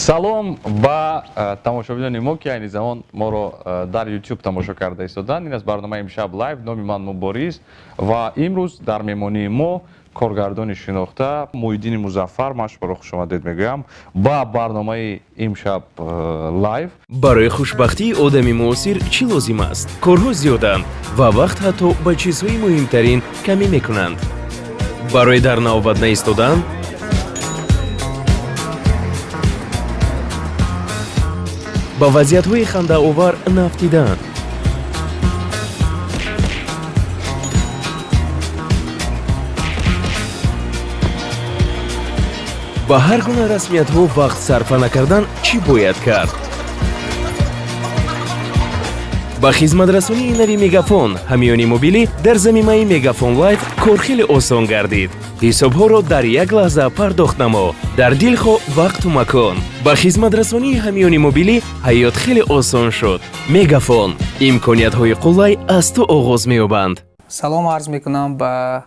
салом ба тамошобинони мо ки айни замон моро дар YouTube тамошо карда истодан. Ин аст барномаи Imshab Live. Номи ман Муборис ва имрӯз дар меҳмонии мо коргардони шинохта Мухиддини Музаффар. Ман шуморо хушомадед мегӯям ба барномаи Imshab Live. барои хушбахтии одами муосир чӣ лозим аст? Корҳо зиёданд ва вақт ҳатто ба чизҳои муҳимтарин камӣ мекунанд. барои дар навбат наистодан ба вазъиятҳои хандаовар нафтидан, ба ҳар гуна расмиятҳо вақт сарфа накардан чӣ бояд кард? ба хизматрасонии нави Мегафон ҳамёни мобилӣ дар замимаи Мегафон Лайв кор хеле осон гардид. ҳисобҳоро дар як лаҳза пардохт намо, дар дилхо вақту макон. ба хизматрасонии ҳамёни мобилӣ ҳаёт хеле осон шуд. Мегафон, имкониятҳои қулай аз ту оғоз меёбанд. салом арз мекунам ба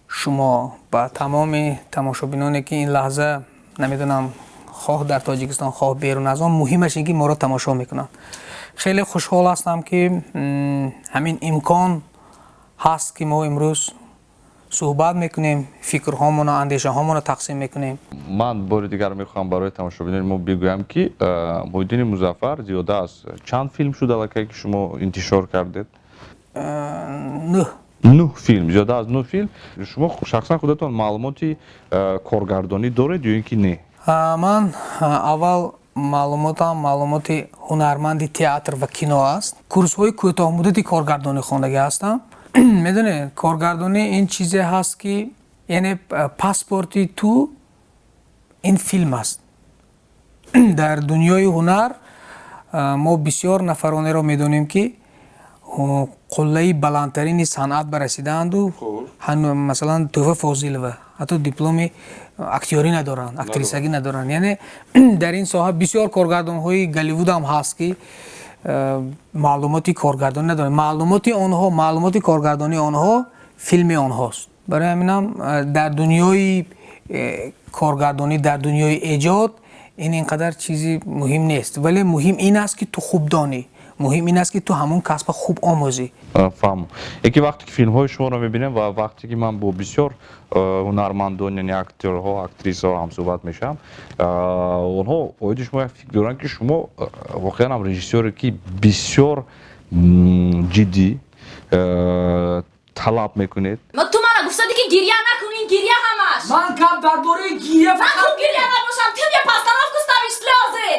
шумо, ба тамоми тамошобиноне ки ин лаҳза намедонам хоҳ дар Тоҷикистон хоҳ берун аз он, муҳимаш ин ки моро тамошо мекунанд. хеле хушҳол ҳастам ки ҳамин имкон ҳаст ки мо имрӯз суҳбат мекунем, фикрҳомоно, андешаҳомоно тақсим мекунем. ман бори дигар мехоҳам барои тамошобинони мо бигӯям ки Мухиддини Музаффар зиёда аз чанд филм шуд аллакай ки шумо интишор кардед? 9 филм, зиёда аз 9 филм. шумо шахсан худатон маълумоти коргардонӣ доред ё ин ки не? ман аввал маълумотам маълумоти ҳунарманди театр ва кино аст. курсҳои кӯтоҳмуддати коргардонӣ хондагӣ ҳастам. медонед, коргардонӣ ин чизе ҳаст ки яъне паспорти ту ин филм аст. дар дунёи ҳунар мо бисёр нафаронеро медонем ки қуллаи баландтарини санъат ба расидаанду масалан Тӯҳфа Фозилова ҳатто дипломи актёрӣ надоранд, актрисагӣ надоранд. яъне дар ин соҳа бисёр коргардонҳои Голливуд ҳам ҳаст ки маълумоти коргардонӣ надоранд. маълумоти коргардонии онҳо филми онҳост. барои ҳаминам дар дунёи коргардонӣ, дар дунёи эҷод ин инқадар чизи муҳим нест, вале муҳим ин аст ки ту хуб донӣ. муҳим ин аст ки ту ҳамон касба хуб омӯзӣ. фаҳм. яке вақте ки филмҳои шуморо мебинем ва вақте ки ман бо бисёр ҳунармандон, яъне актёрҳо, актрисаҳо ҳамсӯҳбат мешавам, онҳо оиди шумо як фикр доранд ки шумо воқеан ҳам режиссёре ки бисёр ҷиддӣ талаб мекунед. ту мана гуфтади ки гирья накунӣ, гирья ҳамаш. ман гап дар бораи гирья хуб гирья набошам, ты мне постановку ставишь слёзы.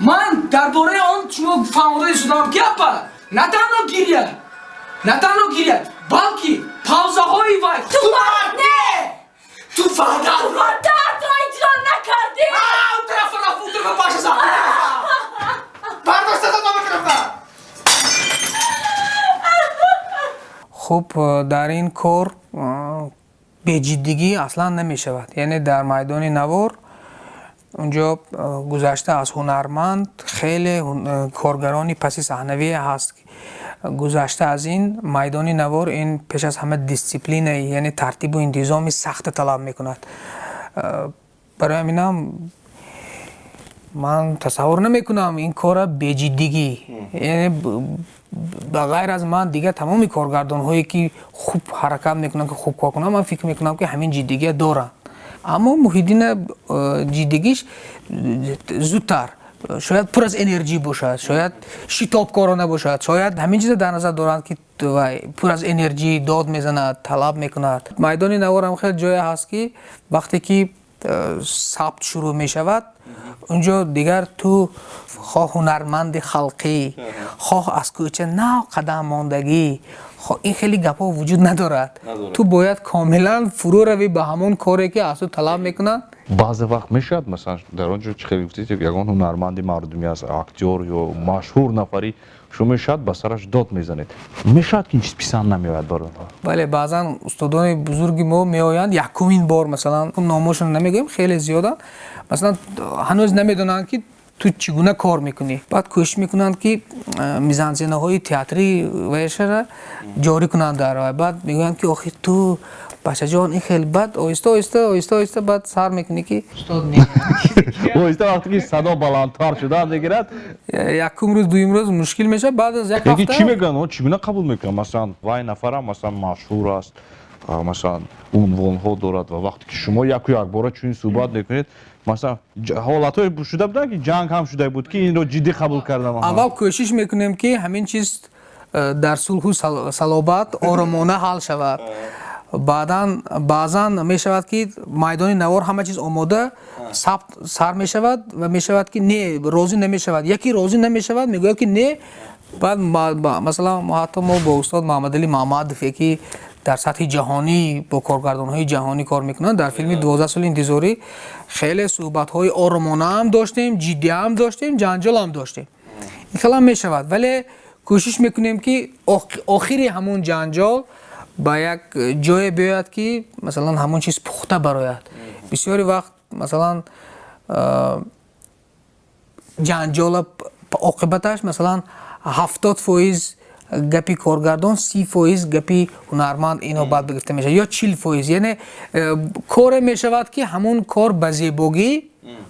ман дар бораи он шумо фаҳмодаи шудам гапа на танҳо гирья балки павзаҳои вай ту мард не, ту дардро иҷро накардӣ. хуб, дар ин кор беҷиддигӣ аслан намешавад. яъне дар майдони навор унҷо гузашта аз ҳунарманд хеле коргарони паси саҳнавие ҳаст. гузашта аз ин майдони навор ин пеш аз ҳама дисциплинаи, яъне тартибу интизоми сахта талаб мекунад. барои ҳаминам ман тасаввур намекунам ин кора беҷиддигӣ, яъне ба ғайр аз ман дигар тамоми коргардонҳое ки хуб ҳаракат мекунанд, ки хуб кор кунанд, ман фикр мекунам ки ҳамин ҷиддигия доранд. аммо Мухиддина ҷиддигиш зудтар, шояд пур аз энерҷӣ бошад, шояд шитобкорона бошад, шояд ҳамин чиза дар назар доранд ки пур аз энерҷӣ дод мезанад, талаб мекунад. майдони навор ҳам хеле ҷое ҳаст ки вақте ки сабт шурӯъ мешавад, унҷо дигар ту хоҳ ҳунарманди халқӣ, хоҳ аз кӯча нав қадам мондагӣ, ин хеле гапҳо вуҷуд надорад. ту бояд комилан фурӯ равӣ ба ҳамон коре ки аз ту талаб мекунанд. баъзе вақт мешавад масалан дар он ҷо чӣ хеле гуфтед ягон ҳунарманди мардумӣ аст, актёр ё машҳур нафарӣ, шумо шояд ба сараш дод мезанед, мешавад ки ин чиз писанд намеояд барои онҳо? бале, баъзан устодони бузурги мо меоянд якумин бор, масалан номошон намегӯем, хеле зиёданд, масалан ҳанӯз намедонанд ки ту чӣ гуна кор мекунӣ. Баъд кӯшиш мекунанд ки мизансценаҳои театрӣ ваешара ҷорӣ кунанд дар рой. Баъд мегӯянд ки охир ту бачаҷон ин хеле бад оҳиста баъд сар мекунӣ ки устод оҳиста вақте ки садо баландтар шуда мегирад якум рӯз дуюм рӯз мушкил мешавад. Баъд аз як яки ҳафта чӣ мегӯянд чӣ гуна қабул мекунанд масалан вай нафарам масалан машҳур аст масалан унвонҳо дорад ва вақте ки шумо яку якбора чунин суҳбат мекунед масалан ҳолатҳое шуда буданд ки ҷанг ҳам шуда буд ки инро ҷиддӣ қабул кардан аввал кӯшиш мекунем ки ҳамин чиз дар сулҳу салобат оромона ҳал шавад. баъзан мешавад ки майдони навор ҳама чиз омода сар мешавад ва мешавад ки не розӣ намешавад. Яке розӣ намешавад мегӯяд ки не. баъд масалан ҳатто мо бо устод Муҳаммадалӣ Маҳмадове ки дар сатҳи ҷаҳонӣ бо коргардонҳои ҷаҳонӣ кор мекунанд дар филми 12 соли интизорӣ хеле суҳбатҳои оромонаам доштем, ҷиддиам доштем, ҷанҷолам доштем. ин хелам мешавад, вале кӯшиш мекунем ки охири ҳамун ҷанҷол ба як ҷое биёяд ки масалан ҳамон чиз пухта барояд. Бисёри вақт масалан ҷанҷола оқибаташ масалан 70% гапи коргардон, 30% гапи ҳунарманд ино баъд гирифта мешавад ё 40%. Яъне коре мешавад ки ҳамун кор ба зебогӣ,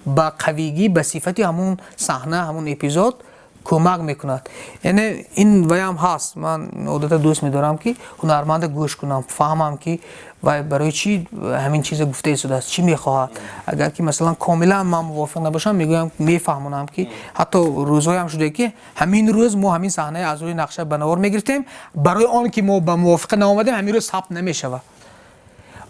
ба қавигӣ, ба сифати ҳамун саҳна, ҳамун эпизод кӯмак мекунад. Яъне ин ваям ҳаст. Ман одата дӯст медорам ки ҳунарманда гӯш кунам, фаҳмам ки вай барои чӣ ҳамин чиза гуфта истодааст, чӣ мехоҳад. Агар ки масалан комилан ман мувофиқ набошам мегӯям, мефаҳмонам ки ҳатто рӯзҳоям шуда ки ҳамин рӯз мо ҳамин саҳнае аз рӯи нақша ба навор мегирифтем, барои он ки мо ба мувофиқа наомадем ҳамин рӯз сабт намешавад.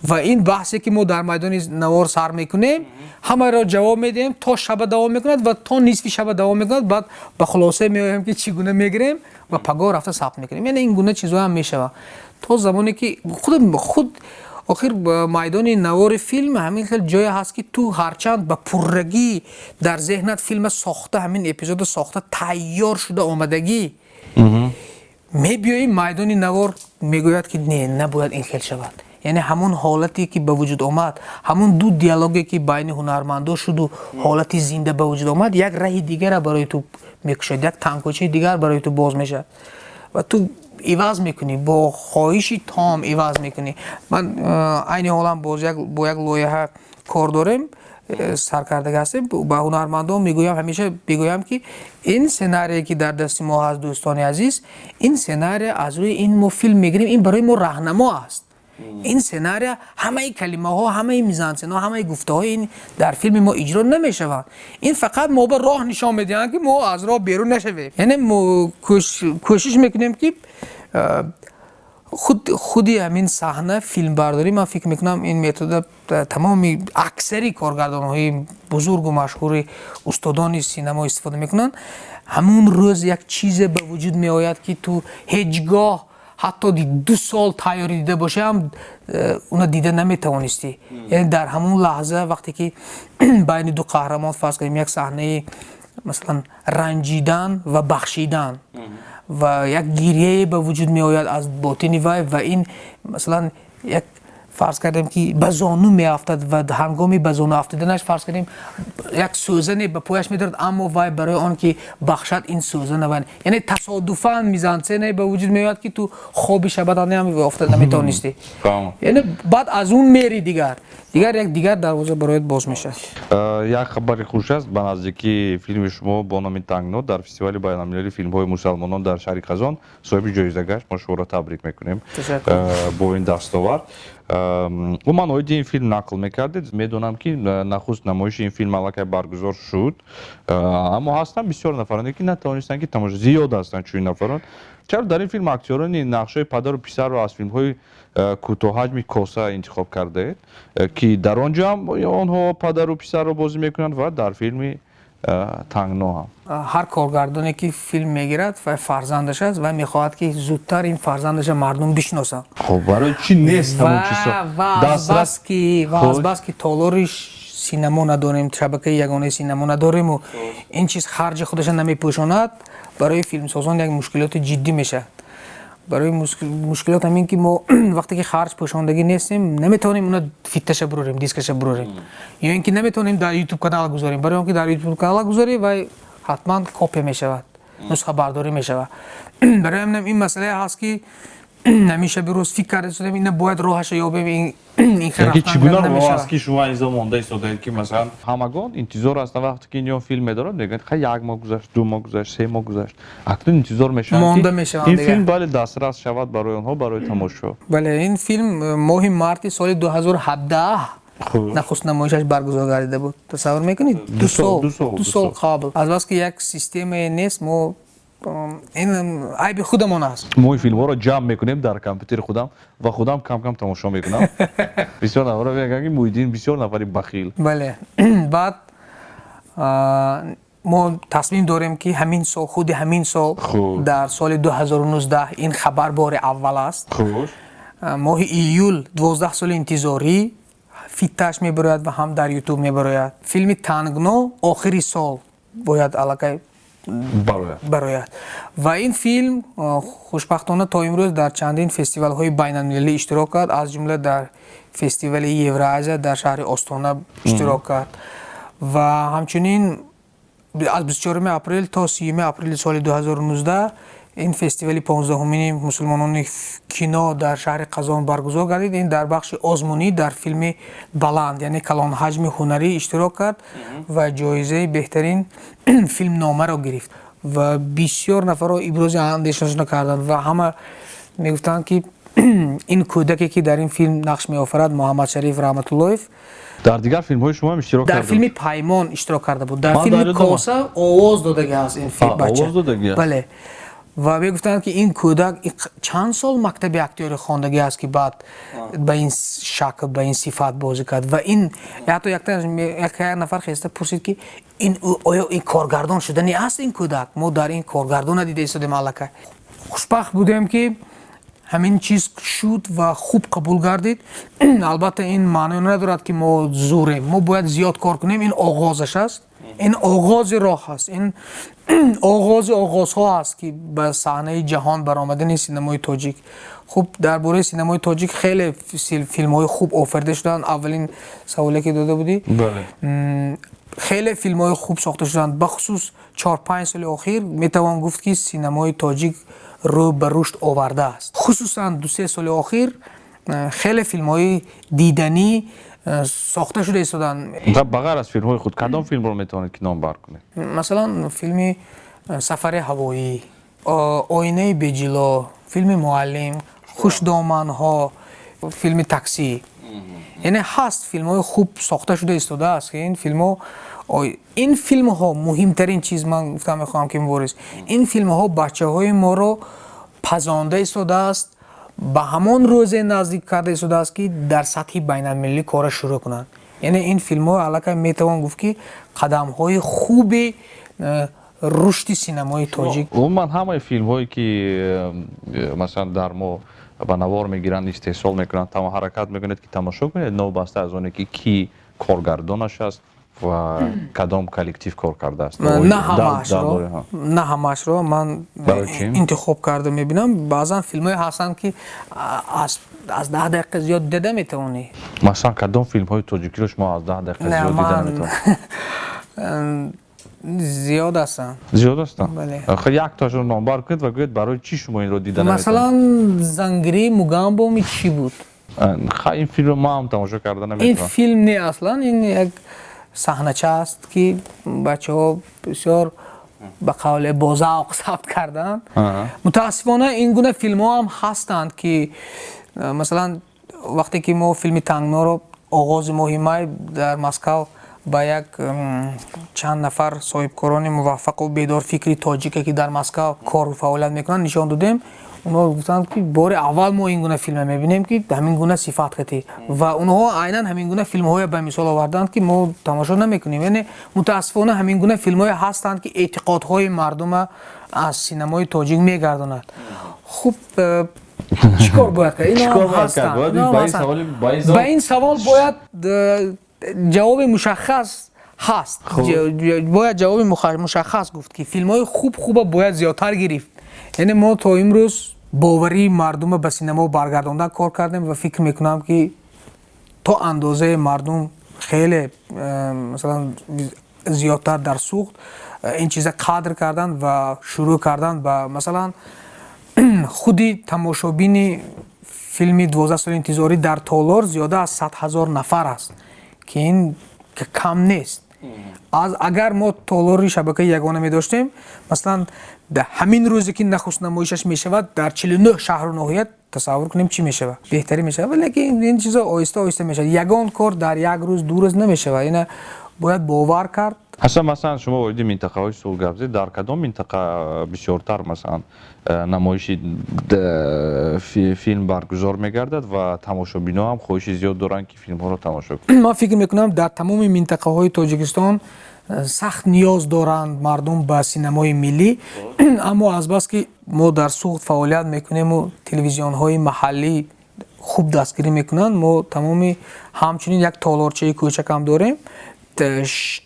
ва ин баҳсе ки мо дар майдони навор сар мекунем ҳамаро ҷавоб медиҳем, то шаба давом мекунад ва то нисфи шаба давом мекунад. Баъд ба хулоса меоем ки чӣ гуна мегирем ва пагоҳ рафта сабт мекунем. Яъне ин гуна чизҳоям мешавад то замоне ки худ охир майдони навори филм ҳамин хел ҷое ҳаст ки ту ҳарчанд ба пуррагӣ дар зеҳнат филма сохта ҳамин эпизода сохта тайёр шуда омадагӣ мебиёӣ майдони навор мегӯяд ки не набояд ин хел шавад. яъне ҳамун ҳолате ки ба вуҷуд омад, ҳамун ду диалоге ки байни ҳунармандо шуду ҳолати зинда ба вуҷуд омад, як раҳи дигара барои ту мекушад, як тангкочаи дигар барои ту боз мешавад ва ту иваз мекунӣ, бо хоҳиши том иваз мекунӣ. Ман айни ҳолам бо як лоиҳа кор дорем, сар кардага ҳастем. ба ҳунармандон мегӯям, ҳамеша мегӯям ки ин сценарие ки дар дасти мо ҳаст, дӯстони азиз, ин сценарие аз рӯи ин мо филм мегирем, ин барои мо раҳнамо аст. ин сценария ҳамаи калимаҳо, ҳамаи мизансценаҳо, ҳамаи гуфтаҳои ин дар филми мо иҷро намешаванд. Ин фақат мо ба роҳ нишон медиҳанд ки мо аз роҳ берун нашавем. Яъне мо кӯшиш мекунем ки худи ҳамин саҳна филмбардорӣ, ман фикр мекунам ин метода тамоми аксари коргардонҳои бузургу машҳури устодони синамо истифода мекунанд. ҳамун рӯз як чизе ба вуҷуд меояд ки ту ҳеҷ гоҳ ҳатто 2 сол тайёрӣ дида бошам уна дида наметавонистӣ. Яъне дар ҳамун лаҳза вақте ки байни ду қаҳрамон фарз кардем як саҳнаи масалан ранҷидан ва бахшидан ва як гирьяе ба вуҷуд меояд аз ботини вай ва ин масалан як фарз кардем ки ба зону меафтад ва ҳангоми ба зону афтиданаш фарз кардем як сӯзане ба пояш медорад, аммо вай барои он ки бахшад ин сӯзана вай, яъне тасодуфан мизансценае ба вуҷуд меояд ки ту хоби шабадан офтад наметавонистӣ. Яъне баъд аз он мери дигар як дигар дарвоза бароят боз мешавад. як хабари хуш аст. Ба наздикии филми шумо бо номи Тангно дар фестивали байналмилалии филмҳои мусалмонон дар шаҳри Қазон соҳиби ҷоиза гашт. Мо шуморо табрик мекунем бо ин дастовар. уман оиди ин филм нақл мекардед. Медонам ки нахуст намоиши ин филм аллакай баргузор шуд, аммо ҳастанд бисёр нафароне ки натавонистанд ки тамоша, зиёд ҳастанд чунин нафарон. чаро дар ин филм актёрони нақшҳои падару писарро аз филмҳои кӯтоҳаҷми Коса интихоб кардаед, ки дар он ҷо ҳам онҳо падару писарро бозӣ мекунанд ва дар филми Тангно ҳам. ҳар коргардоне ки филм мегирад вай фарзандаш аст, вай мехоҳад ки зудтар ин фарзандаша мардум бишносанд. Хоб барои чӣ нест ҳамон чизо? аз бас ки толори синамо надорем, шабакаи ягонаи синамо надориму ин чиз харҷи худаша намепӯшонад, барои филмсозон як мушкилоти ҷиддӣ мешавад. برای مشکلات همین که ما وقتی که خرج پوشاندگی نیستیم نمیتونیم اونا فیتش بروریم دیسکش بروریم یا اینکه نمیتونیم در یوتیوب کانال گذاریم برای اینکه در یوتیوب کانال گذاری و حتما کپی میشود نسخه برداری میشود برای همین این مسئله هست که همیشه بروز فکر کرده شدیم این باید راهش یابیم این یکی چگونه است که شما اینجا مونده ایستادید که مثلا همگان انتظار است وقتی که اینجا فیلم می‌دارن میگن خیلی یک ماه گذشت 2 ماه گذشت 3 ماه گذشت اکنون انتظار میشن که این فیلم باید دسترس شود برای آنها برای تماشا بله این فیلم ماه مارت سال 2017 نخست نمایشش برگزار گردیده بود تصور میکنید 2 سال قبل از وقتی که یک سیستم نیست ما این عیب خودمون است ما این فیلم ها رو جمع میکنیم در کامپیوتر خودم و خودم کم کم تماشا میکنم بسیار نفر میگن که موحیدین بسیار نفری بخیل بله بعد ما تصمیم داریم که همین سال خود همین سال در سال 2019 این خبر بار اول است ماه ایول 12 سال انتظاری فیتش میبراید و هم در یوتیوب میبراید فیلم تنگنا آخری سال باید علاقه برایت و این فیلم خوشبختانه تا امروز در چندین فستیوال های بین المللی اشتراک کرد از جمله در فستیوال یوراسیا در شهر آستانه اشتراک کرد و همچنین از 24 اپریل تا 30 اپریل سال 2019 این فستیوال 15مین مسلمانان کینو در شهر قزان برگزار گردید این در بخش آزمونی در فیلم بلند یعنی کلان حجم هنری اشتراک کرد و جایزه بهترین فیلم نامه را گرفت و بسیار نفر را ابراز اندیشه‌شان کردند و همه میگفتند که این کودکی که در این فیلم نقش می‌آفرد محمد شریف رحمت الله در دیگر فیلم های شما هم اشتراک کرده در فیلم پیمان اشتراک کرده بود در فیلم کوسه آواز دادگی است این فیلم بچه بله و میگفتند که این کودک چند سال مکتب اکتیاری خواندگی است که بعد به این شکل به این صفت بازی کرد و این حتی یک نفر خسته پرسید که این آیا این کارگردان شدنی است این کودک ما در این کارگردان ندیده ایستادیم الکی خوشبخت بودیم که همین چیز شد و خوب قبول گردید البته این معنی ندارد که ما زوریم ما باید زیاد کار کنیم این آغازش است این آغاز راه است این آغازها است که به صحنه جهان برآمدن سینمای تاجیک خوب درباره سینمای تاجیک خیلی فیلم های خوب آفریده شدن اولین سوالی که داده بودی بله خیلی فیلم های خوب ساخته شدن بخصوص 4-5 سال اخیر میتوان گفت که سینمای تاجیک رو به رشد آورده است خصوصا 2-3 سال اخیر خیلی فیلم های دیدنی ساخته شده ایستادن بغیر از فیلم های خود کدام فیلم رو میتونید که نام بر کنید مثلا فیلم سفر هوایی آینه بجلا فیلم معلم خوش دامن ها فیلم تاکسی یعنی هست فیلم های خوب ساخته شده ایستاده است که این فیلم ها مهمترین چیز من گفتم میخوام که مبارز این فیلم ها بچه های ما رو پزانده ایستاده است به همان روز نزدیک کرده ایستاده است که در سطح بین المللی کار شروع کنند یعنی این فیلم ها علاقه میتوان گفت که قدم های خوب رشد سینمای تاجیک عموما همه فیلم هایی که مثلا در ما به نوار میگیرند استحصال میکنند تمام حرکت میکنید که تماشا کنید نو بسته از اون که کی کارگردانش است و کدام کلکتیو کار کرده است نه همش رو من انتخاب کرده میبینم بعضا فیلم های هستن که از 10 دقیقه زیاد دیده میتونی مثلا کدام فیلم های تاجیکی رو شما از 10 دقیقه زیاد دیده میتونی زیاد هستن بله خب یک تاشو نامبر کنید و گوید برای چی شما این رو دیدن مثلا زنگری موگامبو چی بود این فیلم رو ما هم تماشا کردن نمیتونم این فیلم نه اصلا این یک صحنه است که بچه‌ها بسیار به قول بازاق ثبت کردن متاسفانه این گونه فیلم ها هم هستند که مثلا وقتی که ما فیلم تنگنا رو آغاز ماه در مسکو با یک چند نفر صاحبکاران موفق و بیدار فکری تاجیکی که در مسکو کار و فعالیت میکنن نشان دادیم اونا گفتند که بار اول ما این گونه فیلم میبینیم که همین گونه صفات خطی و اونها عیناً همین گونه فیلم های به مثال آوردند که ما تماشا نمیکنیم یعنی متاسفانه همین گونه فیلم های هستند که اعتقادهای مردم از سینمای تاجیک میگرداند خوب چیکار باید کرد اینا هستند با این سوال باید جواب مشخص هست باید جواب مشخص گفت که فیلم های خوب باید زیادتر گرفت یعنی ما تا امروز باوری مردم به سینما برگرداندن کار کردیم و فکر میکنم که تا اندازه مردم خیلی مثلا زیادتر در سوخت این چیزا قدر کردن و شروع کردن و مثلا خودی تماشابین فیلم 12 سال انتظاری در تالار زیاده از 100,000 نفر است که این کم نیست. از اگر ما تالاری شبکه یگانه می داشتیم مثلا در همین روزی که نخست نمایشش می شود در 49 شهر و ناحیه تصور کنیم چی می شود بهتری می شود، ولی این چیزا آهسته آهسته می شود. یگان کار در یک روز دو روز نمی شود، این باید باور کرد. مثلا شما وارد منطقه های سولگرزی در کدام منطقه بسیارتر مثلا نمایش فیلم برگزار میگردد و تماشابینا هم خواهش زیاد دارن که فیلم ها رو تماشا کنند؟ من فکر میکنم در تمام منطقه های تاجیکستان سخت نیاز دارند مردم به سینمای ملی، اما از بس که ما در سوخت فعالیت میکنیم و تلویزیون های محلی خوب دستگیری میکنن، ما تمام همچنین یک تالارچه کوچک هم داریم،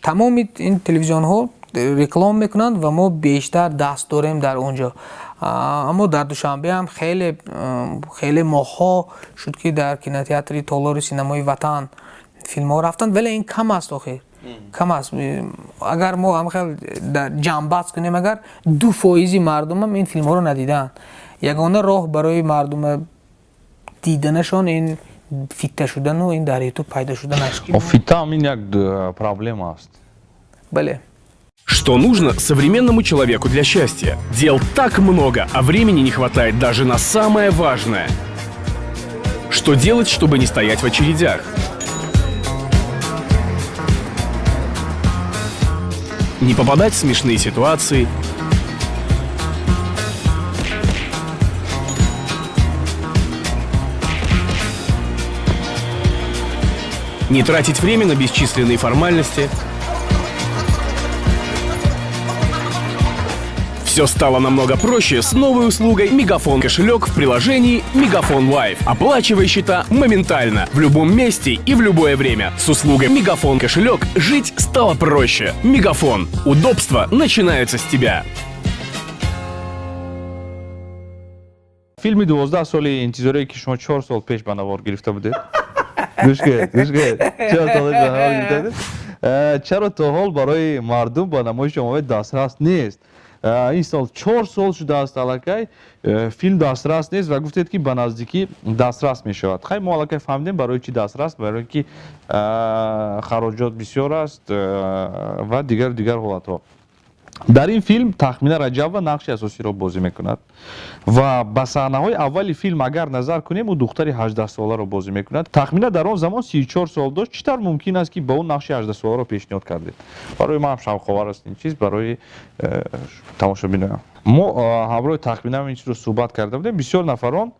تمام این تلویزیون ها رکلام میکنند و ما بیشتر دست داریم در اونجا. اما در دوشنبه هم خیلی ماها شد که در کینوتئاتر تالار سینمای وطن فیلم ها رفتند، ولی این کم است آخر، کم است. اگر ما هم خیلی جنبت کنیم اگر 2% مردم هم این فیلم ها رو ندیدن، یگانه راه برای مردم دیدنشان این فیته شدن و این در یوتیوب پیدا شدن است. فیته هم این یک پرابلم است. بله. Что нужно современному человеку для счастья? Дел так много, а времени не хватает даже на самое важное. Что делать, чтобы не стоять в очередях? Не попадать в смешные ситуации? Не тратить время на бесчисленные формальности? Все стало намного проще с новой услугой Мегафон кошелек в приложении Мегафон Лайв. Оплачивай счета моментально, в любом месте и в любое время. С услугой Мегафон кошелек жить стало проще. Мегафон. Удобство начинается с тебя. فیلم 12 سالی انتظاری که شما 4 سال پیش به نوار گرفته بودید. گوش کرد 4 سال پیش به نوار گرفته بودید. چرا تا حال برای مردم با نمایش شما دسترس نیست؟ این سال 4 سال شده است الکی فیلم دسترس نیست و گفتید که به نزدیکی دسترس می شود. خیلی ما الکی فهمیدیم برای چی دسترس، برای که خراجات بسیار است و دیگر حالت ها. در این فیلم تخمینه رجب و نقش اساسی را بازی میکند و به صحنه های اولی فیلم اگر نظر کنیم او دختر 18 ساله را بازی میکند. تخمینه در آن زمان 34 سال داشت. چطور ممکن است که با اون نقش 18 ساله را پیشنهاد کردید؟ برای ما هم شوخ‌آور است این چیز، برای تماشابینان. ما همراه تخمینه این چیز رو صحبت کرده بودیم. بسیار نفران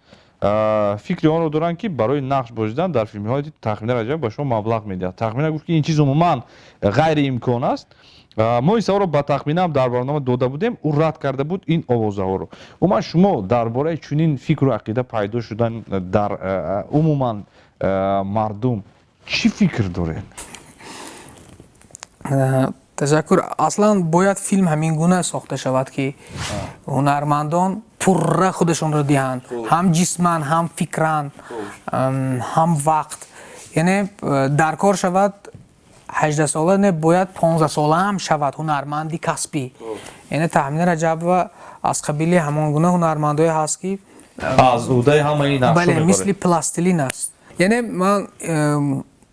فکر آن رو دارن که برای نقش بازیدن در فیلم های تخمینه رجب به شما مبلغ میدهد. تخمینه گفت که این چیز عموما غیر امکان است. ما این سوال رو با تخمینه هم در برنامه داده بودیم، او رد کرده بود این آوازه ها رو. اما شما درباره چنین فکر و عقیده پیدا شدن در عموما مردم چی فکر دارین؟ تشکر. اصلا باید فیلم همین گونه ساخته شود که هنرمندان پره خودشون رو دهند، هم جسمن هم فکرن هم وقت، یعنی در کار شود 18 ساله نه باید 15 ساله هم شود هنرمندی کسبی. یعنی تخمینه رجب و از قبیل همان گونه هنرمندای هست که از اوده همه این نقش بله مثل پلاستیلین است. یعنی من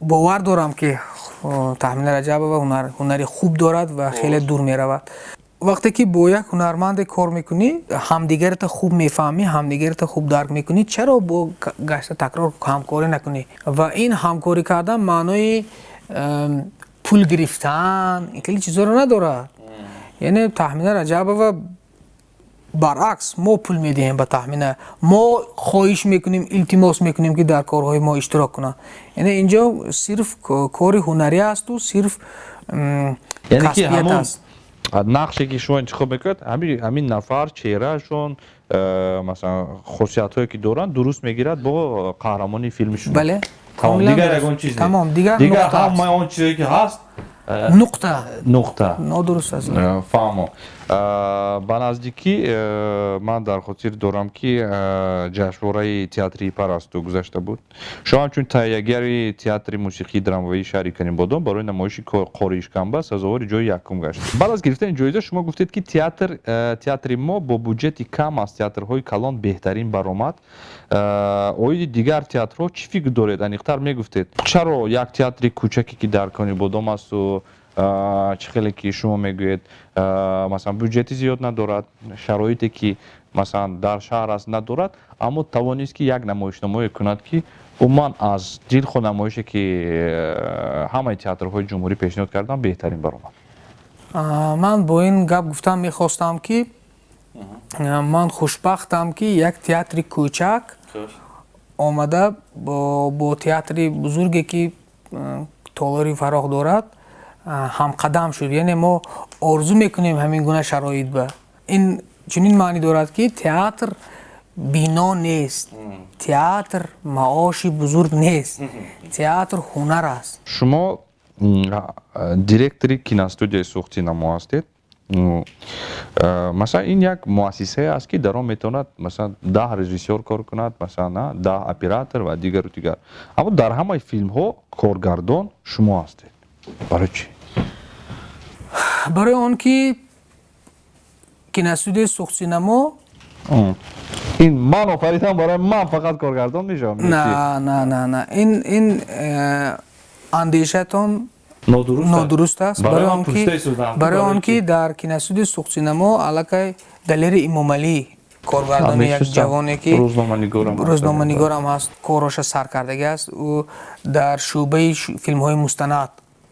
باور دارم که تخمینه رجب و هنری خوب دارد و خیلی دور می رود. وقتی که با یک هنرمند کار میکنی همدیگرت خوب میفهمی، همدیگرت خوب درک میکنی، چرا با گشت تکرار همکاری نکنی؟ و این همکاری کردن معنای پول گرفتن این کلی چیزا رو نداره. یعنی تخمینه رجب و برعکس ما پول میدیم به تخمینه، ما خواهش میکنیم، التماس میکنیم که در کارهای ما اشتراک کنن. یعنی اینجا صرف کاری هنری است و صرف کسبیت است. نقشی که شما انتخاب میکنید همین نفر چهرهشون مثلا خاصیت هایی که دارن درست میگیرد با قهرمانی فیلمشون. بله تمام دیگر اون چیز تمام دیگر همه اون چیزی که هست نقطه نادرست است. فهمو. ба наздикӣ ман дар хотир дорам ки ҷашнвораи театри парасту гузашта буд. Шумо ҳамчун таҳиягари театри мусиқии драмавии шаҳри Канибодон барои намоиши қори ишканба сазовори ҷои якум гашт. Баъд аз гирифтани ҷоиза шумо гуфтед ки театри мо бо буҷети кам аз театрҳои калон беҳтарин баромад. Оиди дигар театрҳо чӣ фикр доред? Аниқтар мегуфтед. Чаро як театри кӯчаке ки дар Канибодон асту чӣ хеле ки шумо мегӯед масалан бюджети зиёд надорад, шароите ки масалан дар шаҳр аст надорад, аммо тавонист ки як намоишномое кунад ки умуман аз ҷилхо намоише ки ҳамаи театрҳои ҷумҳурӣ пешниҳод кардан беҳтарин баромад. ман бо ин гап гуфтан мехостам ки ман хушбахтам ки як театри кӯчак омада бо театри бузурге ки толори фароғ дорад ҳамқадам шуд. Яъне мо орзу мекунем ҳамин гуна шароит ба. Ин чунин маънӣ дорад ки театр бино нест. Театр маоши бузург нест. Театр ҳунар аст. Шумо директори киностудияи Сухти Намо ҳастед. Масалан ин як муассисае аст ки дар он метавонад масалан 10 режиссёр кор кунад, масалан 10 оператор ва дигару дигар. Аммо дар ҳамаи филмҳо коргардон шумо ҳастед. Барои чӣ? барои он ки киностудияи Сухти Намо ин ман офаридам барои ман фақат коргардон мешавам. на ин андешатон нодуруст аст. барои он ки дар киностудияи Сухти Намо аллакай галери Имомалӣ коргардони як ҷавоне ки рӯзноманигорам ҳаст, короша сар кардагӣ аст. ӯ дар шӯъбаи филмҳои мустанад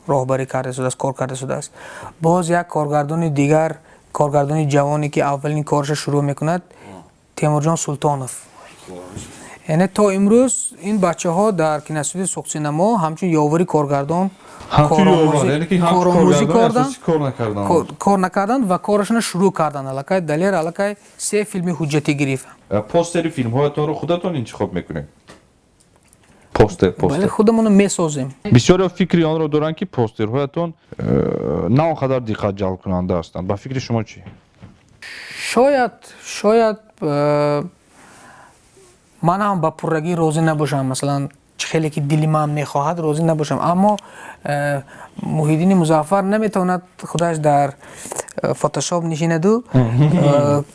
роҳбарӣ карда шудааст, кор карда шудааст. боз як коргардони дигар, коргардони ҷавоне ки аввалин корша шурӯъ мекунад, Темурҷон Султонов. яъне то имрӯз ин бачаҳо дар киностудияи Сухти Намо ҳамчун ёвари коргардон кор накарданд ва корашона шурӯъ карданд. Аллакай далер аллакай 3 филми ҳуҷҷатӣ гирифтанд. Постери филмҳоятонро худатон интихоб мекунед? Бале худамонро месозем. бисёриҳо фикри онро доранд ки постерҳоятон на он қадар диққат ҷалб кунанда ҳастанд. Ба фикри шумо чӣ? шояд ман ҳам ба пуррагӣ розӣ набошам. Масалан чӣ хеле ки дили ман мехоҳад розӣ набошам. Аммо Мухиддини Музаффар наметавонад худаш дар фотошоп нишинаду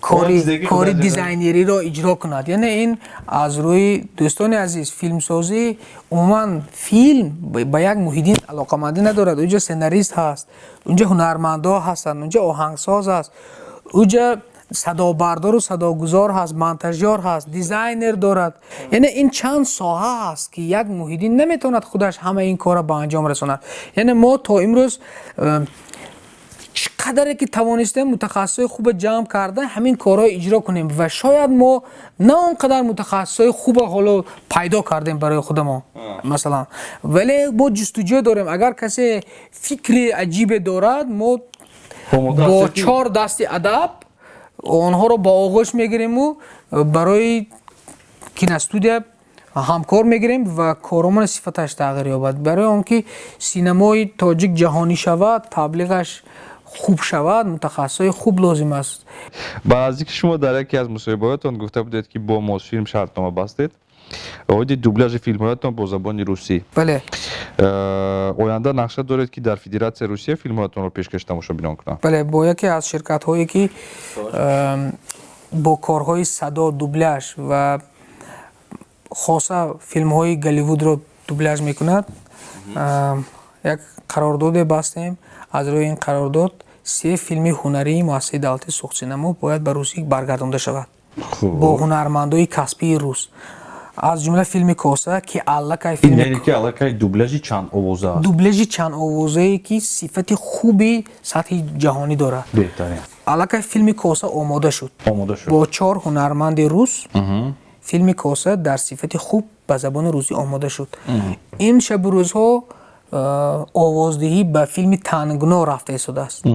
кори дизайнериро иҷро кунад. Яъне ин аз рӯи дӯстони азиз филмсозӣ умуман филм ба як Мухиддин алоқамандӣ надорад. уҷа сценарист ҳаст, унҷа ҳунармандо ҳастанд, унҷа оҳангсоз аст, уҷа садобардору садогузор ҳаст, монтажёр ҳаст, дизайнер дорад. яъне ин чанд соҳа ҳаст ки як Мухиддин наметавонад худаш ҳама ин корро ба анҷом расонад. яъне мо то имрӯз чӣ қадаре ки тавонистем мутахассисои хуба ҷамъ карда ҳамин корро иҷро кунем ва шояд мо на он қадар мутахассисои хуба ҳоло пайдо кардем барои худамон масалан. вале мо ҷустуҷӯ дорем. агар касе фикри аҷибе дорад, мо бо 4 дасти адаб онҳоро ба оғӯш мегирему барои киностудия ҳамкор мегирем ва корумон сифаташ тағйир ёбад. барои он ки синамои тоҷик ҷаҳонӣ шавад, таблиғаш хуб шавад, мутахассисои хуб лозим аст. ба наздики шумо дар яке аз мусоҳибаҳоятон гуфта будед ки бо Мосфилм шартнома бастед. оиди дубляжи филмҳоятон бо забони русӣ. бале оянда нақша доред ки дар Федератсияи Русия филмҳоятонро пешкаш тамошобинон кунанд? бале бо яке аз ширкатҳое ки бо корҳои садо дубляж ва хоса филмҳои Голливудро дубляж мекунад як қарордоде бастем. аз рӯи ин қарордод 3 филми ҳунарии муассисаи давлати Сухти Намо бояд ба Русия баргардонда шавад бо ҳунармандои касбии рус. аз ҷумла филми Коса ки аллакай аллакай дубляжи чанд овоза аст. дубляжи чанд овозае ки сифати хуби сатҳи ҷаҳонӣ дорад. беҳтарин. аллакай филми Коса омода шуд бо 4 ҳунарманди рус. филми Коса дар сифати хуб ба забони русӣ омода шуд. ин шабу рӯзҳо овоздиҳӣ ба филми Тангно рафта истодааст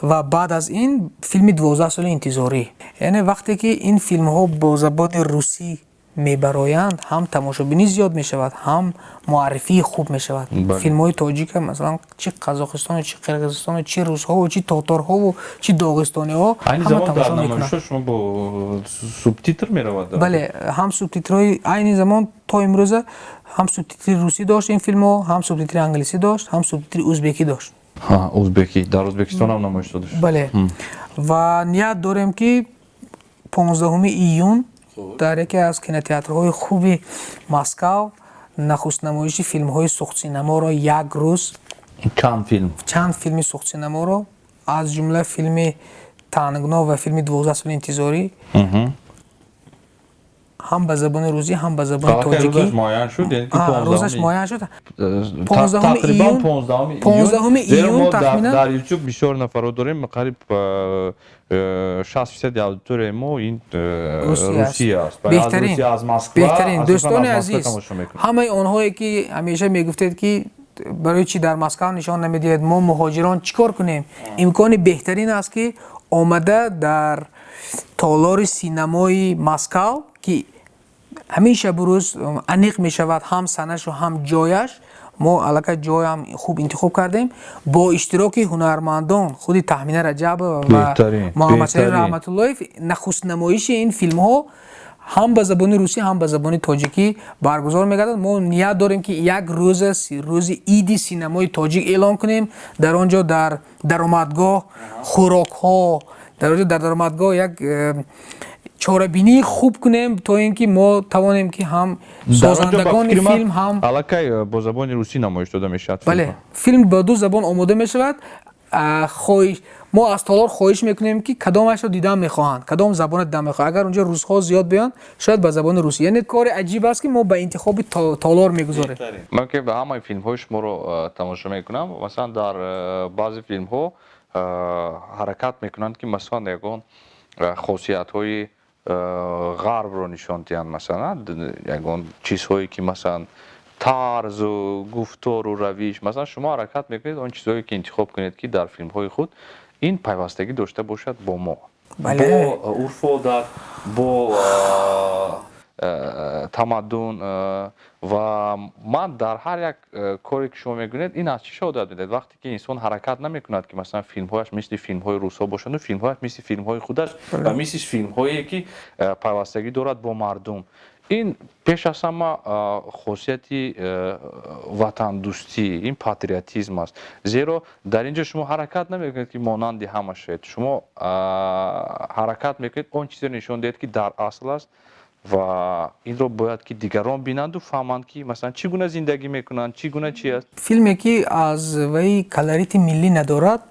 ва баъд аз ин филми 12 соли интизорӣ. яъне вақте ки ин филмҳо бо забони русӣ мебароянд, ҳам тамошобинӣ зиёд мешавад, ҳам муаррифии хуб мешавад. Филмҳои тоҷика масалан чи Қазоқистону, чи Қирғизистону, чи русҳову, чи таторҳову, чи догистониҳо ҳама тамошо мекунанд. шумо бо субтитр меравад? бале, ҳам субтитрҳои айни замон то имрӯза ҳам субтитри русӣ дошт ин филмҳо, ҳам субтитри англисӣ дошт, ҳам субтитри узбекӣ дошт. Узбекӣ дар Узбекистон ҳам намоиш шуда шуд. бале, ва ният дорем ки 15 июн дар яке аз кинотеатрҳои хуби Москав нахустнамоиши филмҳои сухтсинаморо як рӯз чанд филми сухтсинаморо аз ҷумла филми Тангно ва филми 12 соли интизорӣ ҳам ба забони русӣ, ҳам ба забони тоҷикӣ рӯзаш муайян шуд. 15 июн тахминан дар YouTube бисёр нафаро дорем, қариб 60% аудиторияи мо ин Русия аст. беҳтарин дӯстони азиз, ҳамаи онҳое ки ҳамеша мегуфтед ки барои чи дар Москав нишон намедиҳед, мо муҳоҷирон чӣ кор кунем? Имкони беҳтарин аст ки омада дар толори синамои Москав ки ҳамин шабу рӯз аниқ мешавад ҳам санашу ҳам ҷояш, мо аллакай ҷоям хуб интихоб кардем бо иштироки ҳунармандон худи Таҳмина Раҷабова ва Муҳаммадшариф Раҳматуллоев. Нахустнамоиши ин филмҳо ҳам ба забони русӣ, ҳам ба забони тоҷикӣ баргузор мегардад. Мо ният дорем ки як рӯзи иди синамои тоҷик эълон кунем. Дар он ҷо дар даромадгоҳ хӯрокҳо, дар он ҷо дар даромадгоҳ як чорабинии хуб кунем, то ин ки мо тавонем ки ҳам созандагони филм ҳам аллакай бо забони русӣ намоиш дода мешавад. бале, филм ба ду забон омода мешавад. мо аз толор хоҳиш мекунем ки кадомашро дидан мехоҳанд, кадом забона дидан мехоҳанд. Агар онҷо русҳо зиёд биёнд, шояд ба забони русӣ. Яъне кори аҷиб аст ки мо ба интихоби толор мегузорем. ман ки ба ҳамаи филмҳои шуморо тамошо мекунам. Масалан дар баъзе филмҳо ҳаракат мекунанд ки масалан ягон хосиятҳои ғарбро нишон диҳанд. Масалан ягон чизҳое ки масалан тарзу гуфтору равиш, масалан шумо ҳаракат мекунед он чизҳое ки интихоб кунед ки дар филмҳои худ ин пайвастагӣ дошта бошад бо мо, бо урфу одат, бо тамаддун. ва ман дар ҳар як коре ки шумо мекунед ин аз чӣ шодат медиҳад? Вақте ки инсон ҳаракат намекунад ки масалан филмҳояш мисли филмҳои русҳо бошаду филмҳояш мисли филмҳои худаш ва мисли филмҳое ки пайвастагӣ дорад бо мардум. ин пеш аз ҳама хосияти ватандӯстӣ, ин патриотизм аст. Зеро дар ин ҷо шумо ҳаракат намекунед ки монанди ҳама шавед. Шумо ҳаракат мекунед он чизро нишон диҳед ки дар асл аст ва инро бояд ки дигарон бинанду фаҳманд ки масалан чӣ гуна зиндагӣ мекунанд, чӣ гуна чи аст. Филме ки аз ваи колорити миллӣ надорад,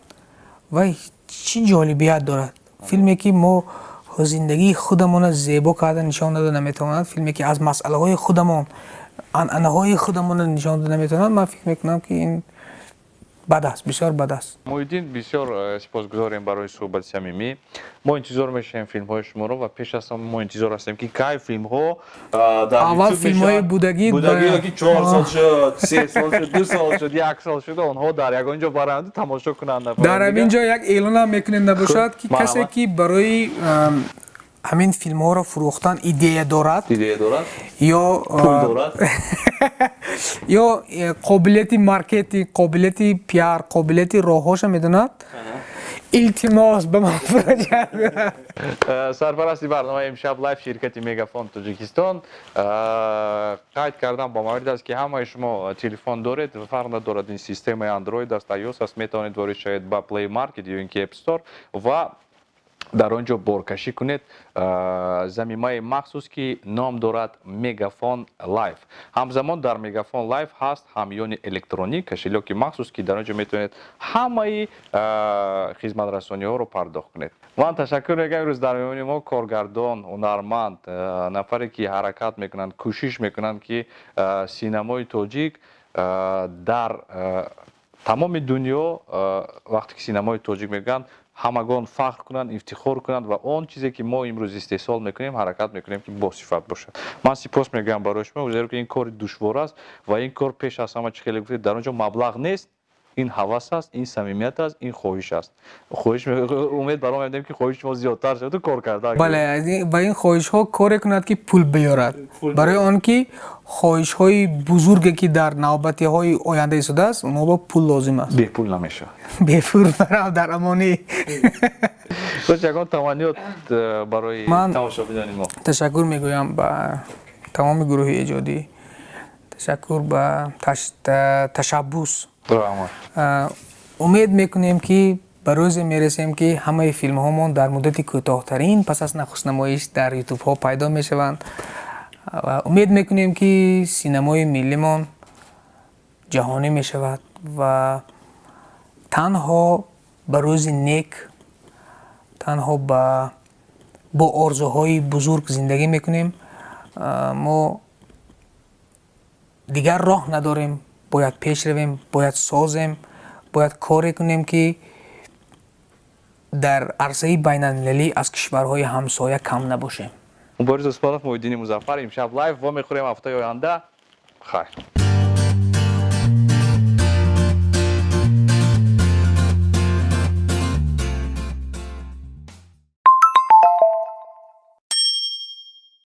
вай чӣ ҷолибият дорад. Филме ки мо зиндагии худамонро зебо карда нишон дада наметавонад, филме ки аз масъалаҳои худамон, анъанаҳои худамонро нишон дада наметавонад, ман фикр мекунам ки ин бад аст, бисёр бад аст. Муҳиддин, бисёр сипосгузорем барои суҳбати самимӣ. Мо интизор мешавем филмҳои шуморо ва пеш аз ҳама мо интизор ҳастем ки кай филмҳо аввал филмҳои будагӣ ки 4 сол шуд, 3 сол шуд, 2 сол шуд, 1 сол шуд, онҳо дар ягон ҷо бароянду тамошо кунанд. Дар ҳамин ҷо як эълонам мекунем набошад ки касе ки барои ҳамин филмҳоро фурӯхтан идея дорад ё пул дорад ё қобилияти маркетинг, қобилияти пиар, қобилияти роҳҳоша медонад, илтимос ба ман муроҷиат кунад. Сарпарасти барномаи Имшаб лайв ширкати Мегафон Таджикистан қайд кардам ба маврид аст ки ҳамаи шумо телефон доред, фарқ надорад ин системаи Android аст, iOS аст, метавонед ворид шавед ба Play Market ё ин ки App Store ва дар он ҷо боркашӣ кунед замимаи махсус ки ном дорад Мегафон Лайв. Ҳамзамон дар Мегафон Лайв ҳаст ҳамёни электронӣ, кошелёки махсус ки дар он ҷо метавонед ҳамаи хизматрасониҳоро пардохт кунед. Ман ташаккур мекунам имрӯз дар меҳмони мо коргардон, ҳунарманд, нафаре ки ҳаракат мекунанд, кӯшиш мекунанд ки синамои тоҷик дар тамоми дунё вақте ки синамои тоҷик мегӯянд ҳамагон фахр кунанд, ифтихор кунанд ва он чизе ки мо имрӯз истеҳсол мекунем, ҳаракат мекунем ки босифат бошад. Ман сипос мегӯям барои шумо, зеро ки ин кори душвор аст ва ин кор пеш аз ҳама чӣ хеле гуфтед, дар он ҷо маблағ нест, این هوس است، این صمیمیت است، این خواهش است. امید برام میدم که خواهش ما زیادتر شد و کار کرده. بله با این خواهش ها کار کند که پول بیارد برای آن که خواهش های بزرگی که در نوبتی های آینده شده است اونها با پول لازم است. به پول نمیشه. به پول در امانی. چگونه تمانیات برای تماشاچیان ما؟ تشکر میگویم با تمام گروه ایجادی. تشکر با تشبوس. امید میکنیم که به روز میرسیم که همه فیلم هامون در مدت کوتاه‌ترین پس از نخست نمایش در یوتیوب ها پیدا میشوند و امید میکنیم که سینمای ملیمون جهانی میشود و تنها به روز نیک تنها با آرزوهای بزرگ زندگی میکنیم. ما دیگر راه نداریم، باید پیش رویم، باید سازیم، باید کاری کنیم که در عرصه بین المللی از کشورهای همسایه کم نباشیم. مبارز اسپانف محیدینی مظفر امشب لایو و میخوریم هفته آینده. خیر.